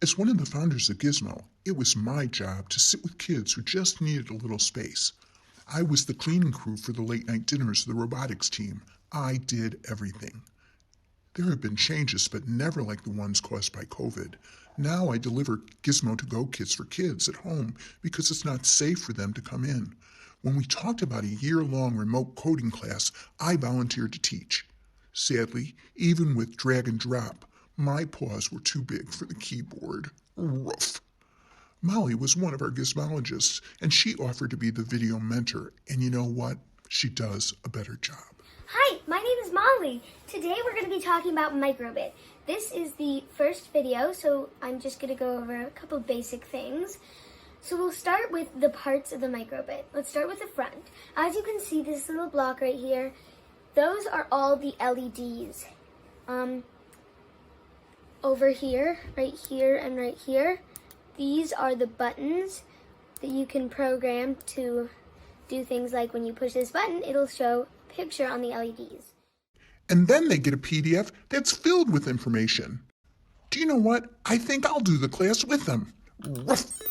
As one of the founders of Gizmo, it was my job to sit with kids who just needed a little space. I was the cleaning crew for the late-night dinners of the robotics team. I did everything. There have been changes, but never like the ones caused by COVID. Now I deliver Gizmo-to-Go kits for kids at home because it's not safe for them to come in. When we talked about a year-long remote coding class, I volunteered to teach. Sadly, even with drag and drop, my paws were too big for the keyboard. Rough. Molly was one of our gizmologists, and she offered to be the video mentor. And you know what? She does a better job. Hi, my name is Molly. Today we're going to be talking about microbit. This is the first video, so I'm just going to go over a couple basic things. So we'll start with the parts of the microbit. Let's start with the front. As you can see, this little block right here, those are all the LEDs. Over here, right here, and right here, these are the buttons that you can program to do things like when you push this button, it'll show a picture on the LEDs. And then they get a PDF that's filled with information. Do you know what? I think I'll do the class with them. Ruff.